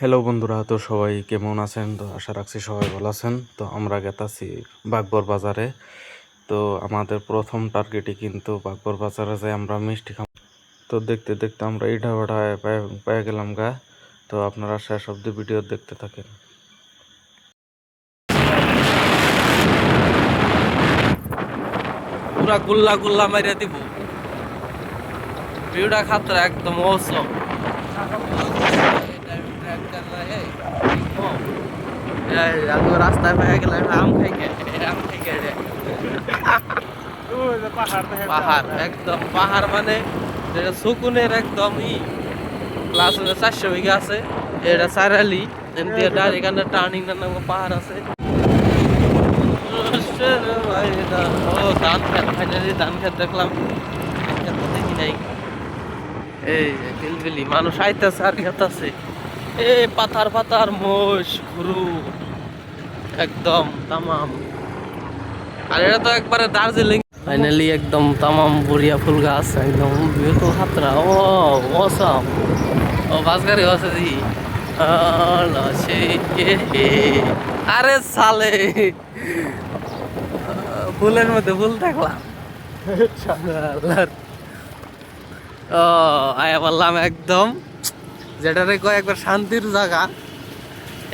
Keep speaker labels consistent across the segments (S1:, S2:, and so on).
S1: Hello বন্ধুরা, তো সবাই কেমন আছেন? তো আশা রাখছি সবাই ভালো আছেন। তো আমরা গেতাছি বাগবর বাজারে। তো আমাদের প্রথম টার্গেটই কিন্তু বাগবর বাজারে যাই আমরা মিষ্টি খাম। তো দেখতে দেখতে আমরা ইটা ভাড়ায় পেয়ে গেলাম গা। তো আপনারা শেষ অব্দি ভিডিও দেখতে থাকেন।
S2: পুরা গুল্লা গুল্লা মাইরা দিব। ভিউটা খাতরা একদম অসম। রাস্তায় পেয়ে গেলাম আম খাইকে আম খাইকে পাহাড় একদম পাহাড় মানে যেটা সুকুনের একদম প্লাস 400 বিঘা আছে। এটা সারালি এখানে টার্নিং নামক পাহাড় আছে। ও ধান খেত, ফাইনালি ধান খেত দেখলাম। দেখি নাই, এই বিলবিলি মানুষ আইতেছে আর খেতাছে। এই পাথার পাথার মোষ গরু একদম তামাম। আর এটা তো একবারে দার্জিলিং। ফাইনালি একদম তামাম বড়িয়া ফুল গাছ একদম বিউটিফুল খাতরা। ও অসাম। ও বাস গাড়ি আছে জি। আরে সালে ফুলের মধ্যে ফুল দেখলাম। ও আয়া বললাম একদম যেটারে কয় একবার শান্তির জায়গা।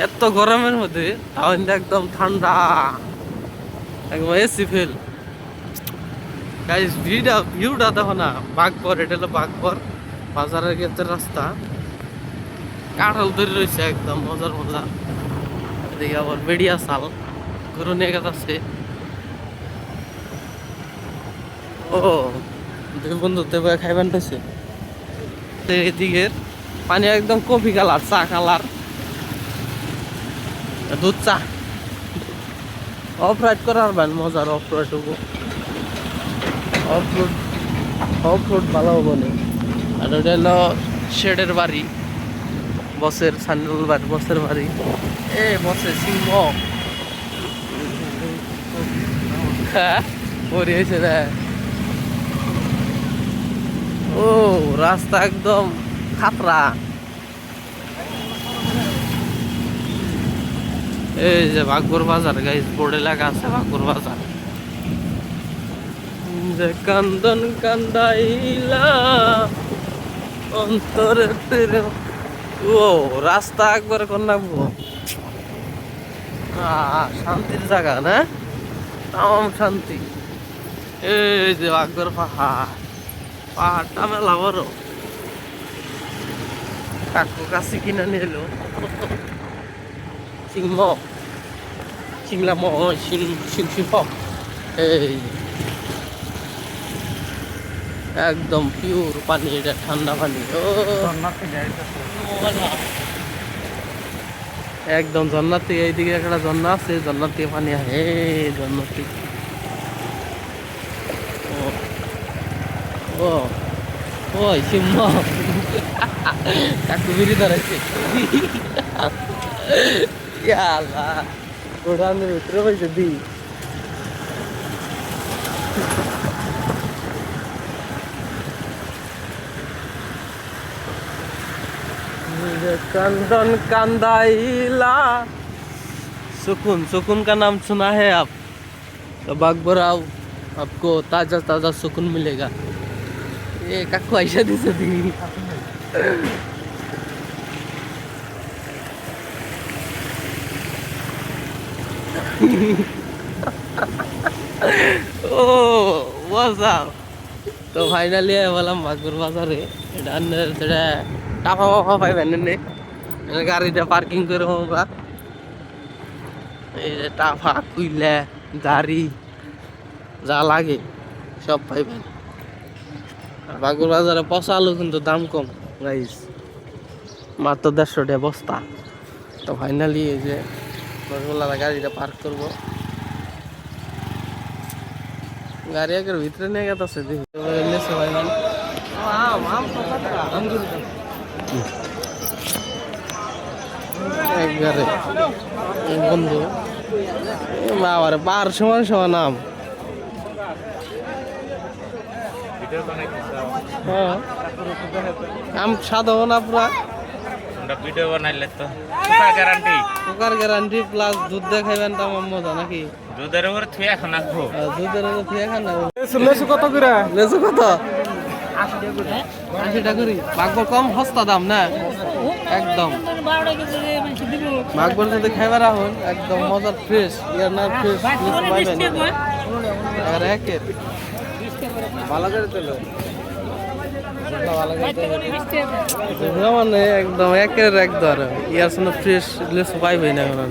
S2: এত গরমের মধ্যে তাও একদম ঠান্ডা, একদম এসি ফিল। গাইস ভিউটা দেখো না। বাগবর, এটা হলো বাগবর বাজারের গেটের রাস্তা। কাঁঠাল ধরে রয়েছে একদম মজার মজা। এদিকে আবার বেড়িয়া চাল গরু নিয়ে গেছে। ও দুই বন্ধু দেবে খাইবেন পেয়েছে। এদিকে পানি একদম কফি কালার, চা কালার, দুধ চা। অফ রাইড করার মজার অফ রাইড হবো। অফ রোড ভালো হবো না। আর ওটা হলো শেডের বাড়ি, বসের সান্ডুল বাড়ি, বসের বাড়ি। এ বসে সিংহ হ্যাঁ পরে হয়েছে রে। ও রাস্তা একদম খাতরা। এই যে বাগবর বাজার গাইস, বোর্ডে লেখা আছে বাগবর বাজার। যে কান্দন কান্দাইলা অন্তরে। ও রাস্তা একবার কোন নামবো। শান্তির জায়গা না, তাম শান্তি। এই যে বাগবর পাহাড়, পাহাড়টা মেলা বড়। কাকু কাছে কিনে নিয়ে এলো সিংহ সিংলা সিংহ। এই একদম পিওর পানি, এটা ঠান্ডা পানি। ও একদম ঝর্ণার থেকে এইদিকে একটা ঝর্ণা আছে, ঝর্ণার থেকে পানি আহে ঝর্ণার থেকে। ও ওই সিংহ কাকু বিড়ি ধরাইছে। গোডাউনের ভিতরে পাইছে দি। कंदन कंदाइला सुकून, सुकून का नाम सुना है आप? तो बागबर आओ, आपको ताजा ताजा सुकून मिलेगा। ये काकू ऐसा दिसे दी। ও ওয়াও। তো ফাইনালি বললাম বাগবর বাজারে। এটা টাকা মাফা পাইবেন নে, গাড়িটা পার্কিং করে আমরা। এই যে টাফা কুইলা গাড়ি যা লাগে সব পাইবেন। আর বাগবর বাজারে পচা আলু কিন্তু দাম কম গাইস, মাত্র 150 টাকা বস্তা। তো ফাইনালি এই যে রসগোল্লা গাড়িটা পার্ক করবো। গাড়ি একের ভিতরে নিয়ে গেছে দেখি ভাইবেন। একবারে বন্ধু বাবার বার সমান সমান নাম। হ্যাঁ আম সাধারণ না পুরা
S3: আমরা ভিডিও বানাইলে তো সুপার গ্যারান্টি
S2: পোকার গ্যারান্টি প্লাস দুধ দিয়ে খাইবেন তো আমার মজা নাকি
S3: দুধের উপর থুয়ে এখন আসবো
S2: দুধের মধ্যে খেয়ে খান না
S1: লেসু কত করে?
S2: লেচু কত 80 টাকা করি বাঘবর কম সস্তা দাম না একদম বাঘবর যদি খাইবার আহুন একদম মজার ফ্রেশ ইয়ার ফ্রেশ লেচু পাইবেন আর একের ভালো করে তেলো মানে একদম একের একদম ইয়ার সঙ্গে ফ্রেশ লেচু পাইবেন এখন